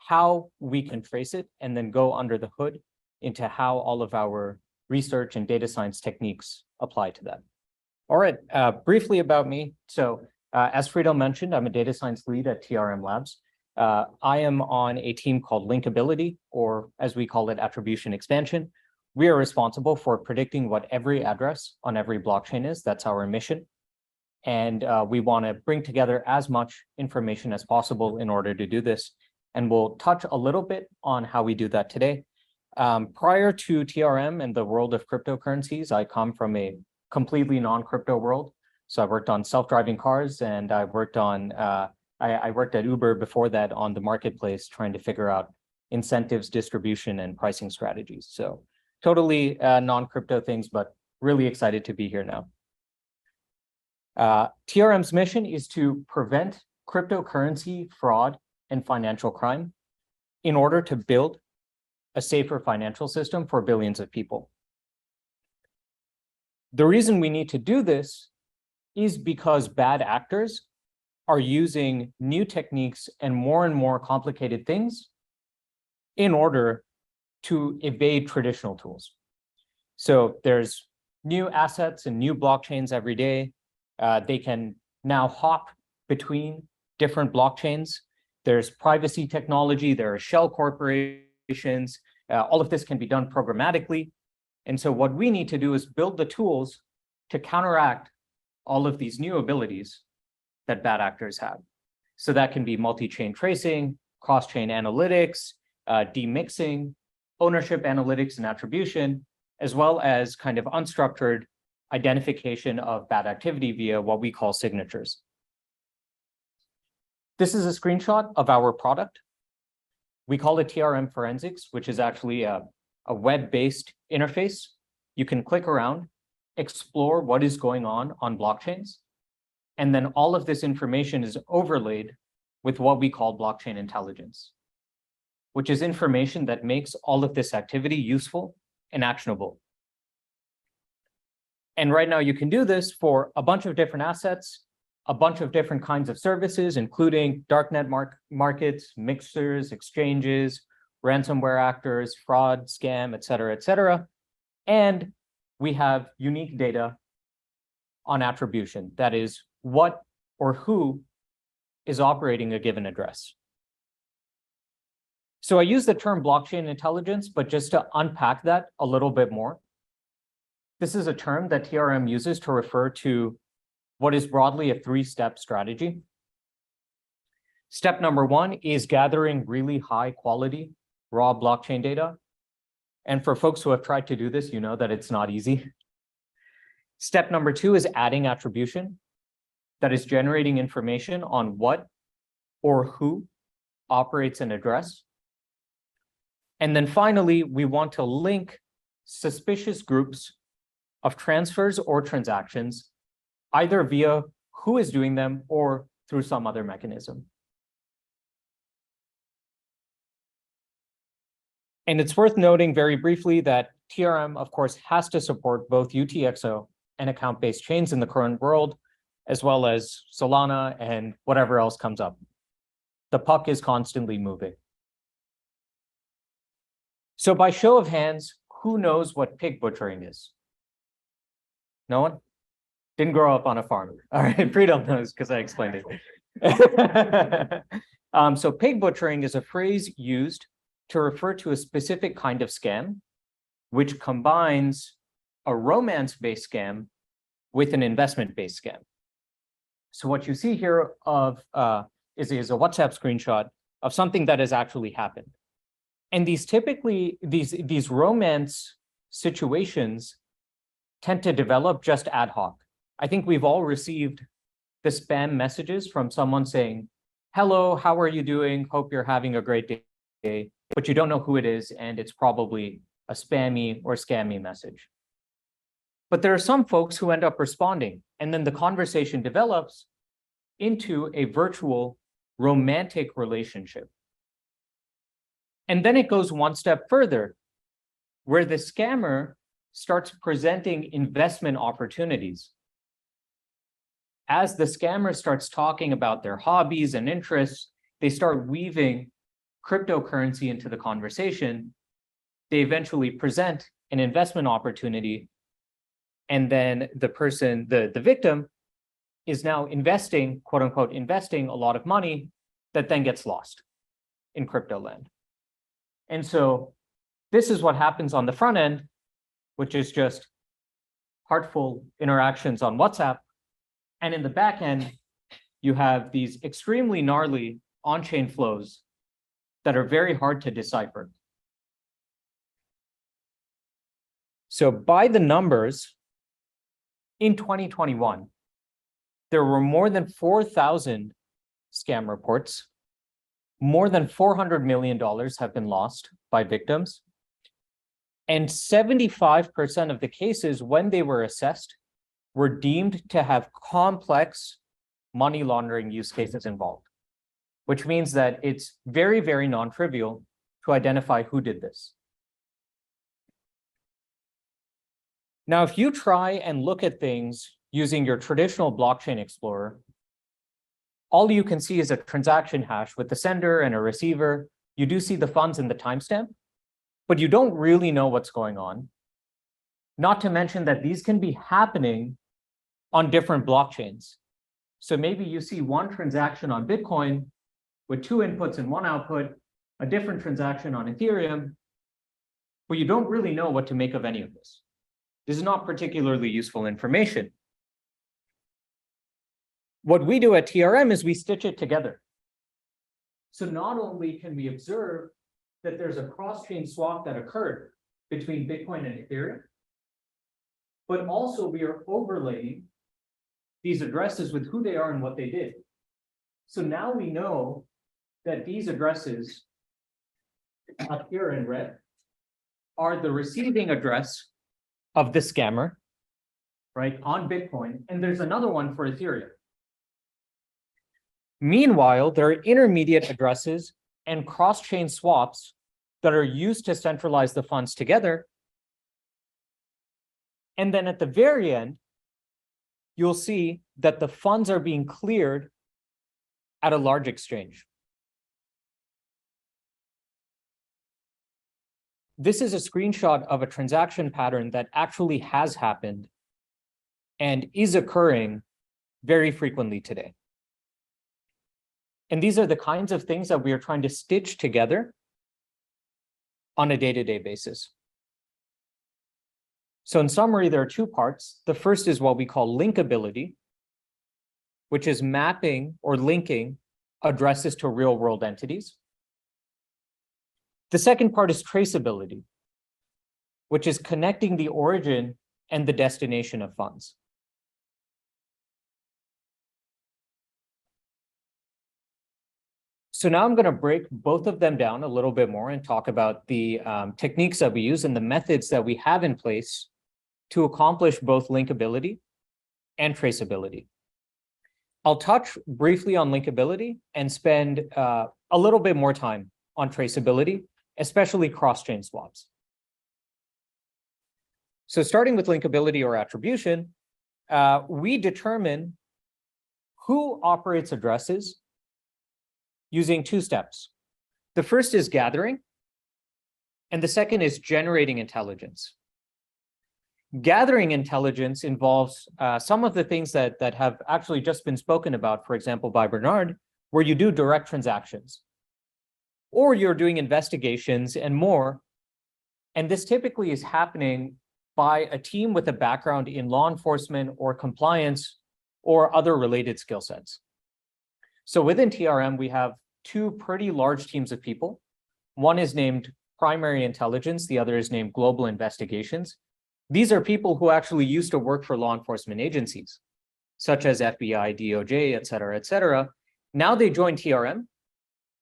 how we can trace it, and then go under the hood into how all of our research and data science techniques apply to that. All right, briefly about me. So as Friedel mentioned, I'm a data science lead at TRM Labs. I am on a team called Linkability, or as we call it, attribution expansion. We are responsible for predicting what every address on every blockchain is. That's our mission. And we want to bring together as much information as possible in order to do this. And we'll touch a little bit on how we do that today. Prior to TRM and the world of cryptocurrencies, I come from a completely non-crypto world. So I worked on self-driving cars, and I worked on I worked at Uber before that on the marketplace, trying to figure out incentives, distribution, and pricing strategies. So totally non-crypto things, but really excited to be here now. TRM's mission is to prevent cryptocurrency fraud and financial crime in order to build a safer financial system for billions of people. The reason we need to do this is because bad actors are using new techniques and more complicated things in order to evade traditional tools. So there's new assets and new blockchains every day. They can now hop between different blockchains. There's privacy technology, there are shell corporations. All of this can be done programmatically. And so what we need to do is build the tools to counteract all of these new abilities that bad actors have. So that can be multi-chain tracing, cross-chain analytics, demixing, ownership analytics and attribution, as well as kind of unstructured identification of bad activity via what we call signatures. This is a screenshot of our product. We call it TRM Forensics, which is actually a web-based interface. You can click around, explore what is going on blockchains, and then all of this information is overlaid with what we call blockchain intelligence, which is information that makes all of this activity useful and actionable. And right now you can do this for a bunch of different assets, a bunch of different kinds of services, including darknet markets, mixers, exchanges, ransomware actors, fraud, scam, et cetera, et cetera. And we have unique data on attribution. That is, what or who is operating a given address. So I use the term blockchain intelligence, but just to unpack that a little bit more, this is a term that TRM uses to refer to what is broadly a three-step strategy. Step number one is gathering really high quality raw blockchain data. And for folks who have tried to do this, you know that it's not easy. Step number two is adding attribution, that is generating information on what or who operates an address. And then finally, we want to link suspicious groups of transfers or transactions, either via who is doing them or through some other mechanism. And it's worth noting very briefly that TRM, of course, has to support both UTXO and account-based chains in the current world, as well as Solana and whatever else comes up. The puck is constantly moving. So by show of hands, who knows what pig butchering is? No one? Didn't grow up on a farm. All right, Friedel knows because I explained it. So pig butchering is a phrase used to refer to a specific kind of scam, which combines a romance-based scam with an investment-based scam. So what you see here is a WhatsApp screenshot of something that has actually happened. And these romance situations tend to develop just ad hoc. I think we've all received the spam messages from someone saying, hello, how are you doing? Hope you're having a great day. But you don't know who it is, and it's probably a spammy or scammy message. But there are some folks who end up responding, and then the conversation develops into a virtual romantic relationship. And then it goes one step further, where the scammer starts presenting investment opportunities. As the scammer starts talking about their hobbies and interests, they start weaving cryptocurrency into the conversation, they eventually present an investment opportunity. And then the person, the victim, is now investing, quote unquote, investing a lot of money that then gets lost in crypto land. And so this is what happens on the front end, which is just heartful interactions on WhatsApp. And in the back end, you have these extremely gnarly on-chain flows that are very hard to decipher. So by the numbers, in 2021, there were more than 4,000 scam reports. More than $400 million have been lost by victims. And 75% of the cases, when they were assessed, were deemed to have complex money laundering use cases involved, which means that it's very, very non-trivial to identify who did this. Now, if you try and look at things using your traditional blockchain explorer, all you can see is a transaction hash with the sender and a receiver. You do see the funds and the timestamp, but you don't really know what's going on. Not to mention that these can be happening on different blockchains. So maybe you see one transaction on Bitcoin with 2 inputs and 1 output, a different transaction on Ethereum, but you don't really know what to make of any of this. This is not particularly useful information. What we do at TRM is we stitch it together. So not only can we observe that there's a cross-chain swap that occurred between Bitcoin and Ethereum, but also we are overlaying these addresses with who they are and what they did. So now we know that these addresses up here in red are the receiving address of the scammer, right, on Bitcoin, and there's another one for Ethereum. Meanwhile, there are intermediate addresses and cross-chain swaps that are used to centralize the funds together. And then at the very end, you'll see that the funds are being cleared at a large exchange. This is a screenshot of a transaction pattern that actually has happened and is occurring very frequently today. And these are the kinds of things that we are trying to stitch together on a day-to-day basis. So in summary, there are 2 parts. The first is what we call linkability, which is mapping or linking addresses to real-world entities. The second part is traceability, which is connecting the origin and the destination of funds. So now I'm going to break both of them down a little bit more and talk about the techniques that we use and the methods that we have in place to accomplish both linkability and traceability. I'll touch briefly on linkability and spend a little bit more time on traceability, especially cross-chain swaps. So starting with linkability or attribution, we determine who operates addresses using 2 steps. The first is gathering, and the second is generating intelligence. Gathering intelligence involves some of the things that have actually just been spoken about, for example, by Bernard, where you do direct transactions, or you're doing investigations and more. And this typically is happening by a team with a background in law enforcement or compliance or other related skill sets. So within TRM, we have 2 pretty large teams of people. One is named primary intelligence, the other is named global investigations. These are people who actually used to work for law enforcement agencies, such as FBI, DOJ, et cetera, Now they join TRM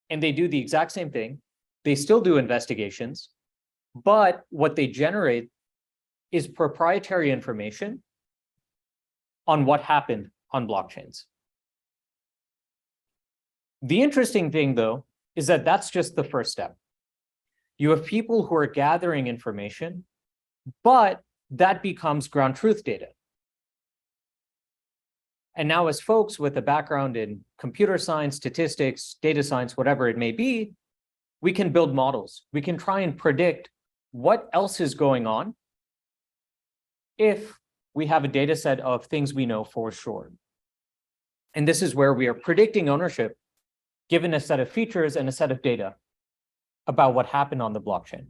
and they do the exact same thing. They still do investigations, but what they generate is proprietary information on what happened on blockchains. The interesting thing, though, is that that's just the first step. You have people who are gathering information, but that becomes ground truth data. And now as folks with a background in computer science, statistics, data science, whatever it may be, we can build models. We can try and predict what else is going on if we have a data set of things we know for sure. And this is where we are predicting ownership given a set of features and a set of data about what happened on the blockchain.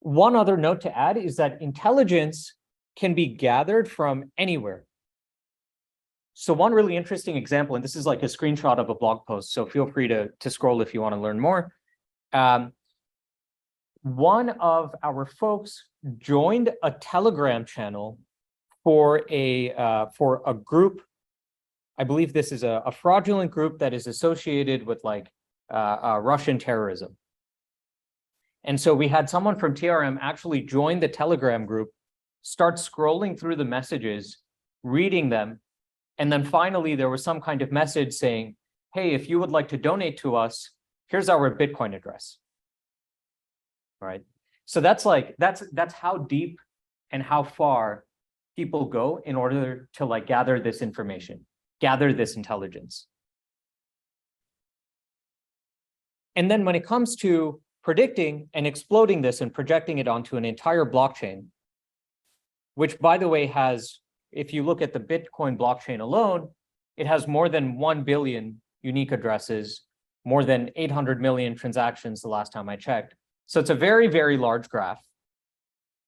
One other note to add is that intelligence can be gathered from anywhere. So one really interesting example, and this is like a screenshot of a blog post, so feel free to scroll if you want to learn more. One of our folks joined a Telegram channel for a group. I believe this is a fraudulent group that is associated with like Russian terrorism. And so we had someone from TRM actually join the Telegram group, start scrolling through the messages, reading them, and then finally there was some kind of message saying, hey, if you would like to donate to us, here's our Bitcoin address. All right. So that's how deep and how far people go in order to like gather this information, gather this intelligence. And then when it comes to predicting and exploding this and projecting it onto an entire blockchain, which by the way has, if you look at the Bitcoin blockchain alone, it has more than 1 billion unique addresses, more than 800 million transactions the last time I checked. So it's a very, very large graph.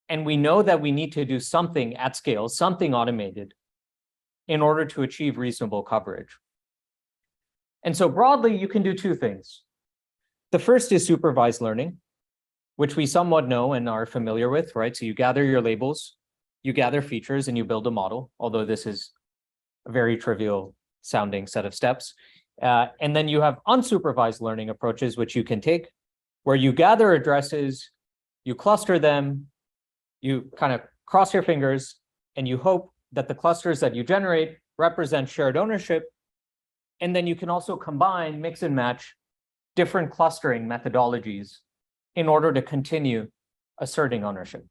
And we know that we need to do something at scale, something automated, in order to achieve reasonable coverage. And so broadly, you can do two things. The first is supervised learning, which we somewhat know and are familiar with, right? So you gather your labels, you gather features, and you build a model, although this is a very trivial sounding set of steps. And then you have unsupervised learning approaches, which you can take, where you gather addresses, you cluster them, you kind of cross your fingers, and you hope that the clusters that you generate represent shared ownership. And then you can also combine, mix and match different clustering methodologies in order to continue asserting ownership.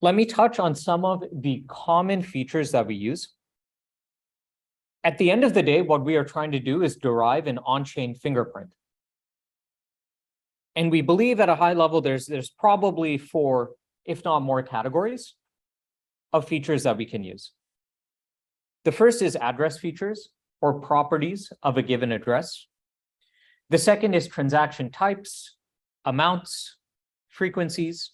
Let me touch on some of the common features that we use. At the end of the day, what we are trying to do is derive an on-chain fingerprint. And we believe at a high level, there's probably 4, if not more, categories of features that we can use. The first is address features or properties of a given address. The second is transaction types, amounts, frequencies.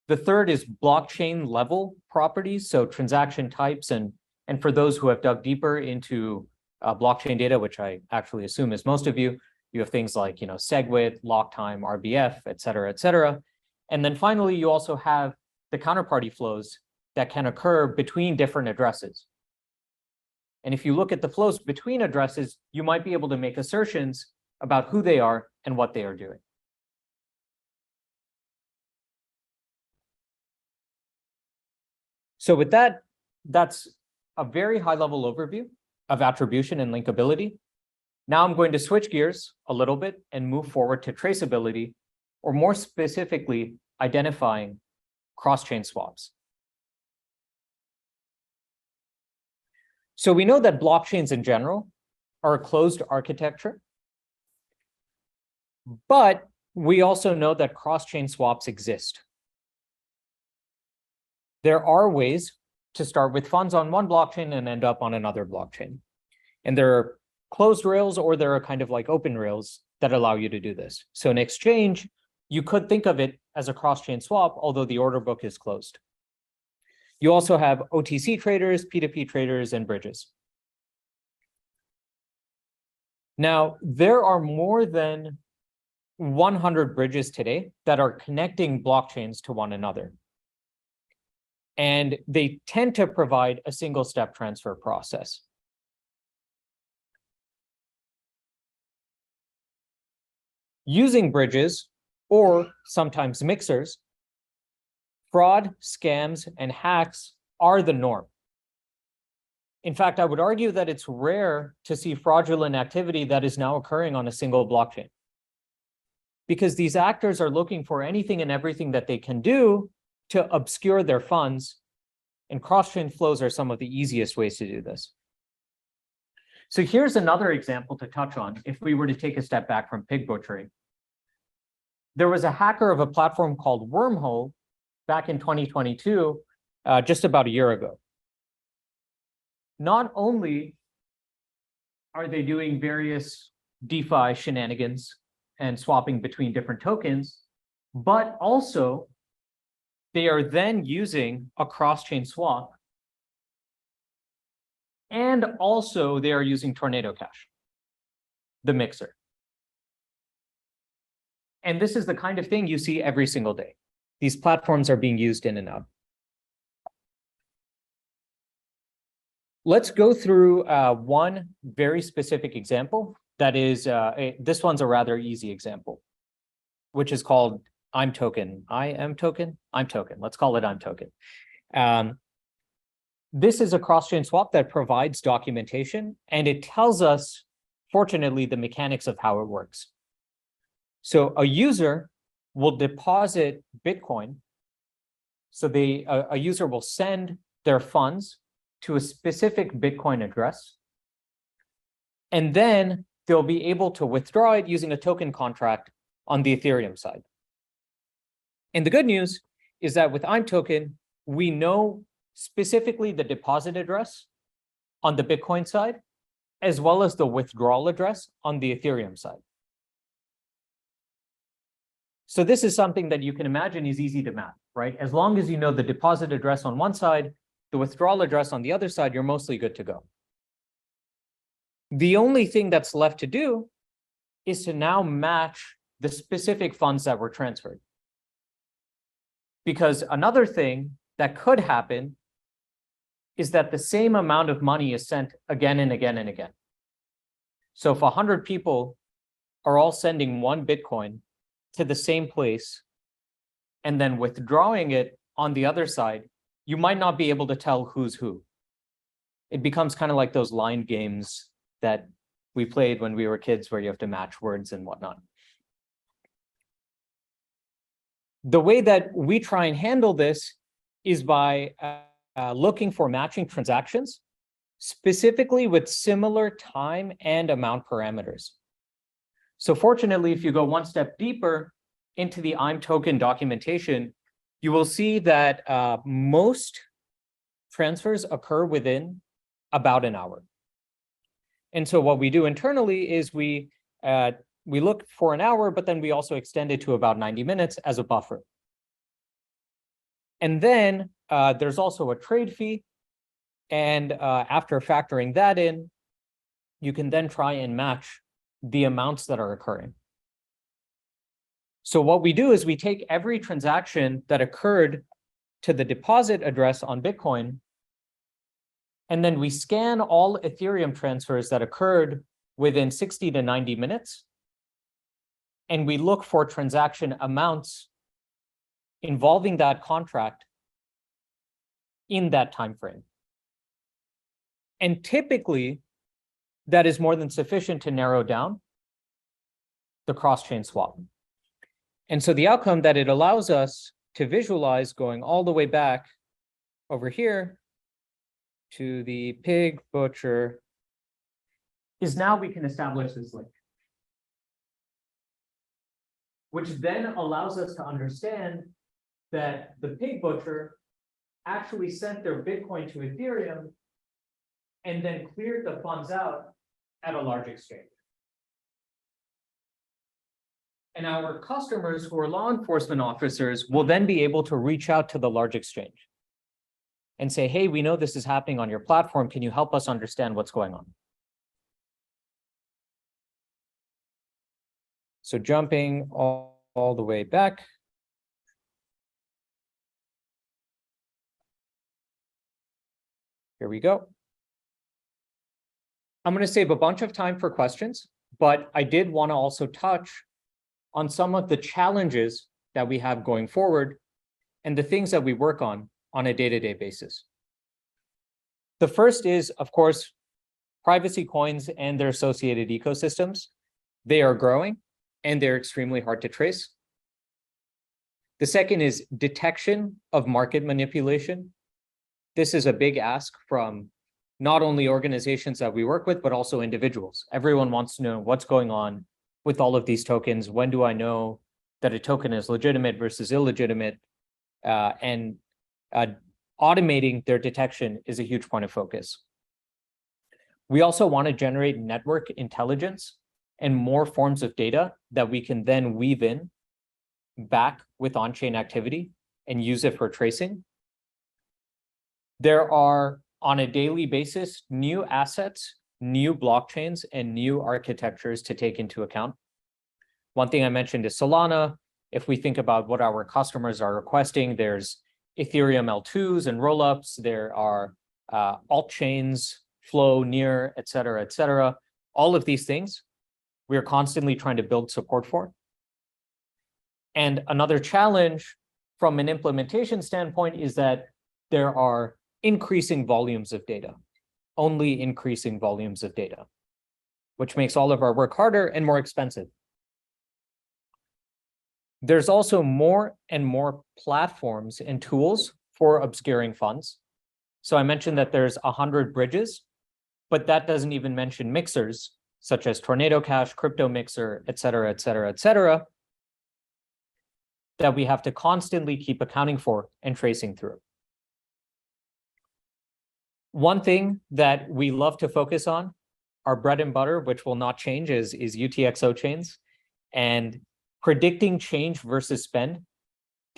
The third is blockchain level properties, so transaction types, and for those who have dug deeper into blockchain data, which I actually assume is most of you, you have things like SegWit, lock time, RBF, et cetera, et cetera. And then finally, you also have the counterparty flows that can occur between different addresses. And if you look at the flows between addresses, you might be able to make assertions about who they are and what they are doing. So with that, that's a very high-level overview of attribution and linkability. Now I'm going to switch gears a little bit and move forward to traceability, or more specifically, identifying cross-chain swaps. So we know that blockchains in general are a closed architecture, but we also know that cross-chain swaps exist. There are ways to start with funds on one blockchain and end up on another blockchain. And there are closed rails, or there are kind of like open rails that allow you to do this. So an exchange, you could think of it as a cross-chain swap, although the order book is closed. You also have OTC traders, P2P traders, and bridges. Now, there are more than 100 bridges today that are connecting blockchains to one another. And they tend to provide a single-step transfer process. Using bridges, or sometimes mixers, fraud, scams, and hacks are the norm. In fact, I would argue that it's rare to see fraudulent activity that is now occurring on a single blockchain, because these actors are looking for anything and everything that they can do to obscure their funds And cross-chain flows are some of the easiest ways to do this. So here's another example to touch on if we were to take a step back from pig butchering. There was a hacker of a platform called Wormhole back in 2022, just about a year ago. Not only are they doing various DeFi shenanigans and swapping between different tokens, but also they are then using a cross-chain swap. And also they are using Tornado Cash, the mixer. And this is the kind of thing you see every single day. These platforms are being used in and out. Let's go through one very specific example. That is, this one's a rather easy example, which is called I'm Token. I'm Token. Let's call it I'm Token. This is a cross-chain swap that provides documentation, and it tells us, fortunately, the mechanics of how it works. So a user will deposit Bitcoin. So a user will send their funds to a specific Bitcoin address, and then they'll be able to withdraw it using a token contract on the Ethereum side. And the good news is that with I'm Token, we know specifically the deposit address on the Bitcoin side, as well as the withdrawal address on the Ethereum side. So this is something that you can imagine is easy to map, right? As long as you know the deposit address on one side, the withdrawal address on the other side, you're mostly good to go. The only thing that's left to do is to now match the specific funds that were transferred. Because another thing that could happen is that the same amount of money is sent again and again and again. So if 100 people are all sending one Bitcoin to the same place and then withdrawing it on the other side, you might not be able to tell who's who. It becomes kind of like those line games that we played when we were kids where you have to match words and whatnot. The way that we try and handle this is by looking for matching transactions, specifically with similar time and amount parameters. So fortunately, if you go one step deeper into the I'm Token documentation, you will see that most transfers occur within about an hour. And so what we do internally is we look for an hour, but then we also extend it to about 90 minutes as a buffer. And then there's also a trade fee. And after factoring that in, you can then try and match the amounts that are occurring. So what we do is we take every transaction that occurred to the deposit address on Bitcoin, and then we scan all Ethereum transfers that occurred within 60 to 90 minutes. And we look for transaction amounts involving that contract in that time frame. And typically, that is more than sufficient to narrow down the cross-chain swap. And so the outcome that it allows us to visualize going all the way back over here to the pig butcher is now we can establish this link, which then allows us to understand that the pig butcher actually sent their Bitcoin to Ethereum and then cleared the funds out at a large exchange. And our customers who are law enforcement officers will then be able to reach out to the large exchange and say, hey, we know this is happening on your platform. Can you help us understand what's going on? So jumping all the way back. Here we go. I'm going to save a bunch of time for questions, but I did want to also touch on some of the challenges that we have going forward and the things that we work on a day-to-day basis. The first is, of course, privacy coins and their associated ecosystems. They are growing and they're extremely hard to trace. The second is detection of market manipulation. this is a big ask from not only organizations that we work with, but also individuals. Everyone wants to know what's going on with all of these tokens. When do I know that a token is legitimate versus illegitimate? And automating their detection is a huge point of focus. We also want to generate network intelligence and more forms of data that we can then weave in back with on-chain activity and use it for tracing. There are, on a daily basis, new assets, new blockchains, and new architectures to take into account. One thing I mentioned is Solana. If we think about what our customers are requesting, there's Ethereum L2s and rollups. There are alt chains, Flow, Near, et cetera, et cetera. All of these things we are constantly trying to build support for. And another challenge from an implementation standpoint is that there are increasing volumes of data, only increasing volumes of data, which makes all of our work harder and more expensive. There's also more and more platforms and tools for obscuring funds. So I mentioned that there's 100 bridges, but that doesn't even mention mixers such as Tornado Cash, Crypto Mixer, et cetera, et cetera, et cetera, that we have to constantly keep accounting for and tracing through. One thing that we love to focus on, our bread and butter, which will not change, is UTXO chains. And predicting change versus spend,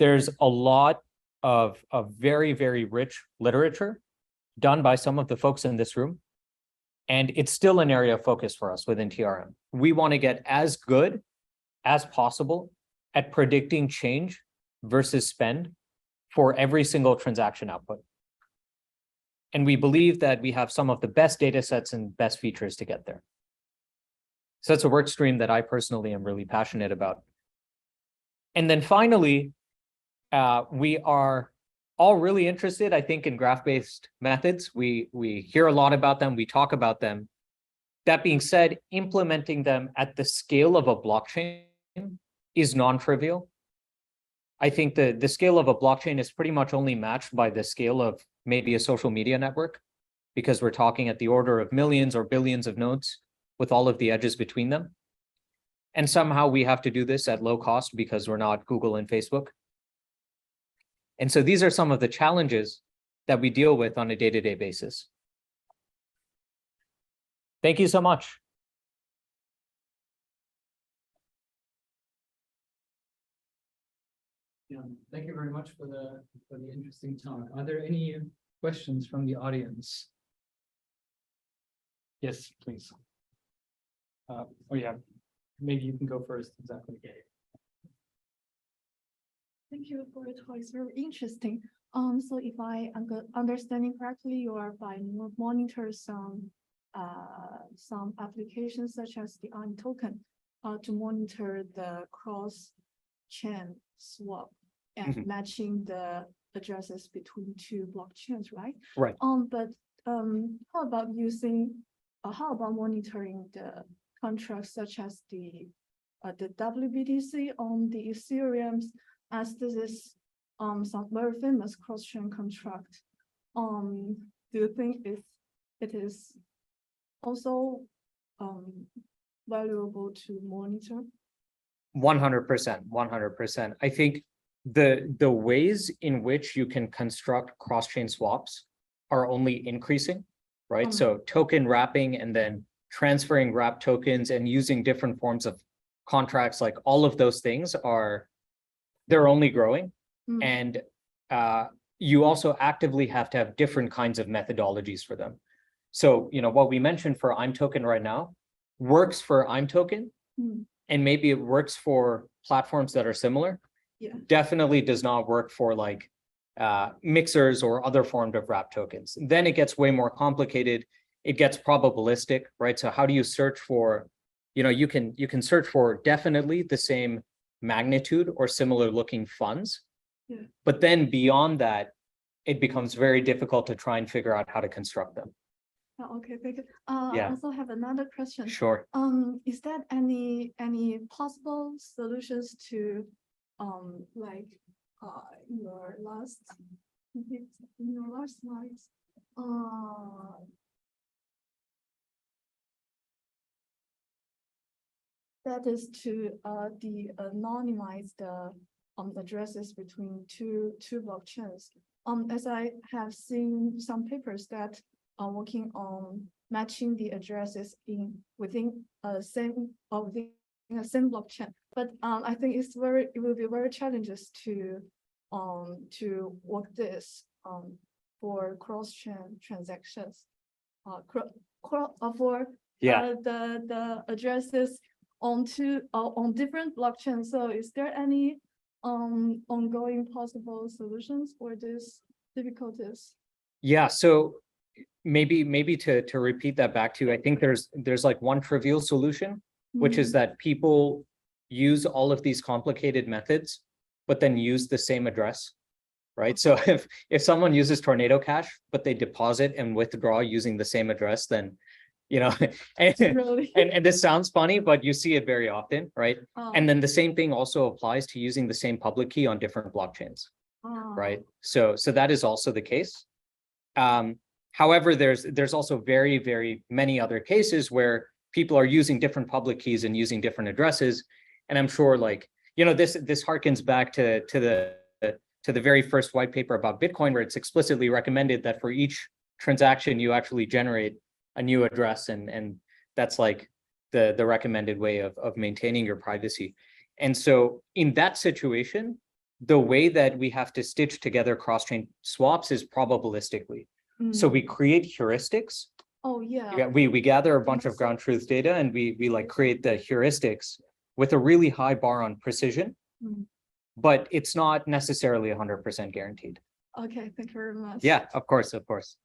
there's a lot of very, very rich literature done by some of the folks in this room. And it's still an area of focus for us within TRM. We want to get as good as possible at predicting change versus spend for every single transaction output. And we believe that we have some of the best data sets and best features to get there. So that's a work stream that I personally am really passionate about. And then finally, we are all really interested, I think, in graph-based methods. We hear a lot about them, we talk about them. That being said, implementing them at the scale of a blockchain is non-trivial. I think the scale of a blockchain is pretty much only matched by the scale of maybe a social media network, because we're talking at the order of millions or billions of nodes with all of the edges between them. And somehow we have to do this at low cost because we're not Google and Facebook. And so these are some of the challenges that we deal with on a day-to-day basis. Thank you so much. Yeah, thank you very much for the interesting talk. Are there any questions from the audience? Yes, please. Oh yeah, maybe you can go first. Exactly. Thank you for your talk. It's very interesting. So if I understanding correctly, you are by monitor some applications such as the ARM token, to monitor the cross-chain swap and matching the addresses between two blockchains, right? Right. But how about monitoring the contracts such as the WBTC on the Ethereum, as this is some very famous cross-chain contract? Do you think it is also valuable to monitor? 100%, 100%. I think the ways in which you can construct cross-chain swaps are only increasing, right? So token wrapping and then transferring wrap tokens and using different forms of contracts, like all of those things they're only growing. And you also actively have to have different kinds of methodologies for them. So, what we mentioned for IM token right now works for IM token, and maybe it works for platforms that are similar. Yeah. Definitely does not work for like mixers or other forms of wrap tokens. Then it gets way more complicated. It gets probabilistic, right? So how do you search for, you can search for definitely the same magnitude or similar looking funds. Yeah. But then beyond that, it becomes very difficult to try and figure out how to construct them. Oh, okay, thank you. Yeah. I also have another question. Sure. Is that any possible solutions to your last In your last slides, that is to anonymize the addresses between two blockchains. As I have seen some papers that are working on matching the addresses within a same blockchain. But I think it will be very challenges to work this for cross-chain transactions. For Yeah. the addresses on different blockchains. So is there any ongoing possible solutions for this difficulties? Yeah, so maybe to repeat that back to you, I think there's like one trivial solution, which is that people use all of these complicated methods, but then use the same address, right? So if someone uses Tornado Cash, but they deposit and withdraw using the same address, then and Really? and this sounds funny, but you see it very often, right? And then the same thing also applies to using the same public key on different blockchains, right? So that is also the case. However, there's also very, very many other cases where people are using different public keys and using different addresses. And I'm sure this harkens back to the very first white paper about Bitcoin, where it's explicitly recommended that for each transaction, you actually generate a new address. And that's like the recommended way of maintaining your privacy. And so in that situation, the way that we have to stitch together cross-chain swaps is probabilistically. So we create heuristics. Oh, yeah. We gather a bunch of ground truth data and we like create the heuristics with a really high bar on precision, but it's not necessarily 100% guaranteed. Okay, thank you very much. Yeah, of course, of course.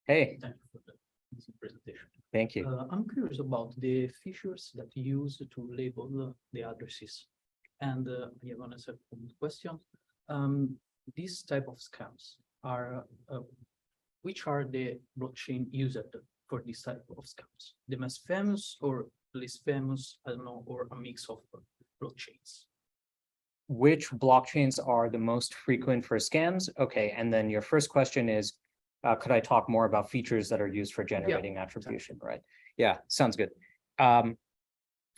Hey, Thank you for the presentation. thank you. I'm curious about the features that you use to label the addresses. And I have a second question. These type of scams are, which are the blockchain used for this type of scams? The most famous or least famous, I don't know, or a mix of blockchains? Which blockchains are the most frequent for scams? Okay, and then your first question is, could I talk more about features that are used for generating attribution, right? Yeah, sounds good.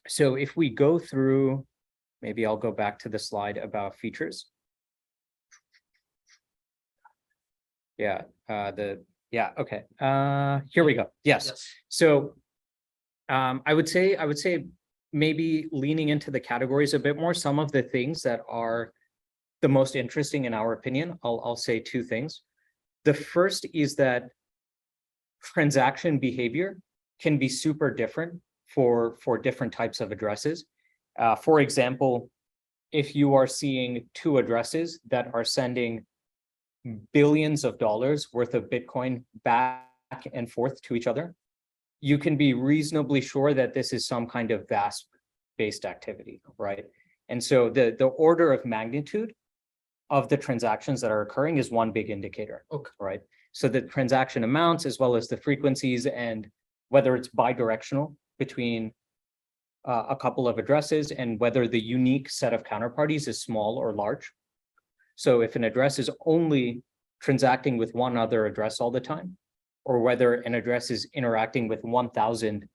So if we go through, maybe I'll go back to the slide about features. Yeah, okay. Here we go. Yes. So I would say maybe leaning into the categories a bit more, some of the things that are the most interesting in our opinion, I'll say two things. The first is that transaction behavior can be super different for different types of addresses. For example, if you are seeing two addresses that are sending billions of dollars worth of Bitcoin back and forth to each other, you can be reasonably sure that this is some kind of VASP-based activity, right? And so the order of magnitude of the transactions that are occurring is one big indicator, right? So the transaction amounts as well as the frequencies and whether it's bidirectional between a couple of addresses and whether the unique set of counterparties is small or large. So if an address is only transacting with one other address all the time, or whether an address is interacting with 1,000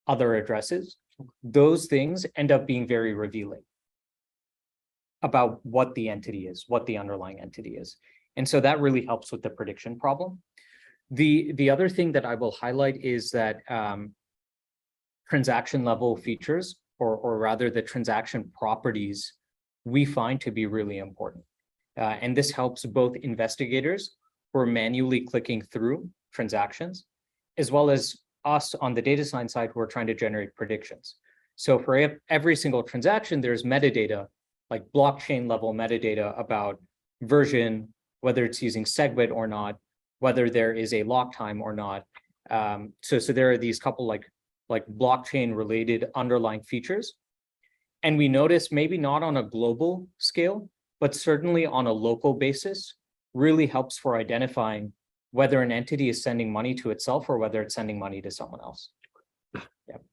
other addresses, those things end up being very revealing about what the entity is, what the underlying entity is. And so that really helps with the prediction problem. The other thing that I will highlight is that transaction level features, or rather the transaction properties, we find to be really important. And this helps both investigators who are manually clicking through transactions, as well as us on the data science side who are trying to generate predictions. So for every single transaction, there's metadata, like blockchain level metadata about version, whether it's using SegWit or not, whether there is a lock time or not. So there are these couple like blockchain related underlying features. And we notice maybe not on a global scale, but certainly on a local basis, really helps for identifying whether an entity is sending money to itself or whether it's sending money to someone else. Yep.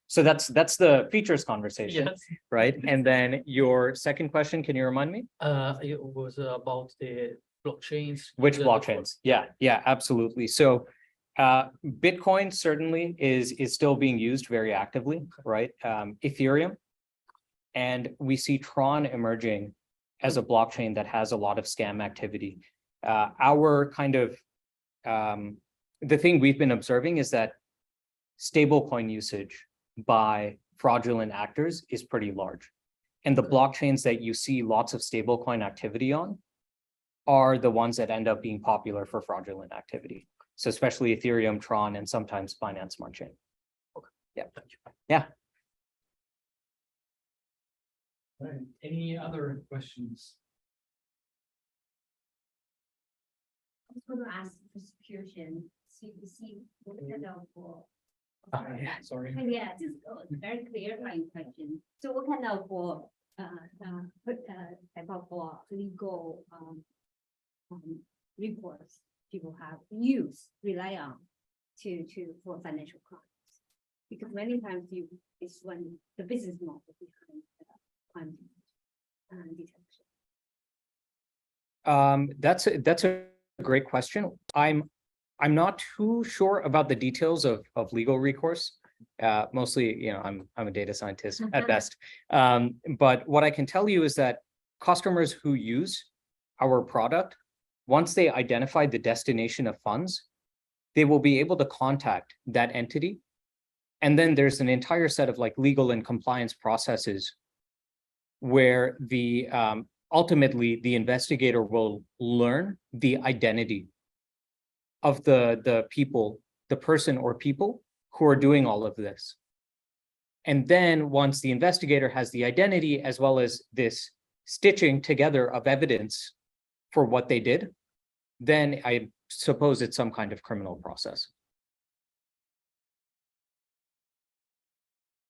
So that's the features conversation, Yes. right? And then your second question, can you remind me? It was about the blockchains. Which the- blockchains? Yeah, absolutely. So Bitcoin certainly is still being used very actively, right? Ethereum. And we see Tron emerging as a blockchain that has a lot of scam activity. Our kind of the thing we've been observing is that stablecoin usage by fraudulent actors is pretty large. And the blockchains that you see lots of stablecoin activity on are the ones that end up being popular for fraudulent activity. So especially Ethereum, Tron, and sometimes Binance Smart Chain. Yeah. Thank you. Right, any other questions? I was going to ask for subscription, see what kind of, Sorry. yeah, just a very clarifying question. So what kind of, type of legal, recourse people have rely on for financial crimes? Because many times it's when the business model behind crime detection. That's a great question. I'm not too sure about the details of legal recourse. Mostly, I'm a data scientist at best. But what I can tell you is that customers who use our product, once they identify the destination of funds, they will be able to contact that entity. And then there's an entire set of legal and compliance processes where the ultimately the investigator will learn the identity of the people, the person or people who are doing all of this. And then once the investigator has the identity as well as this stitching together of evidence for what they did, then I suppose it's some kind of criminal process.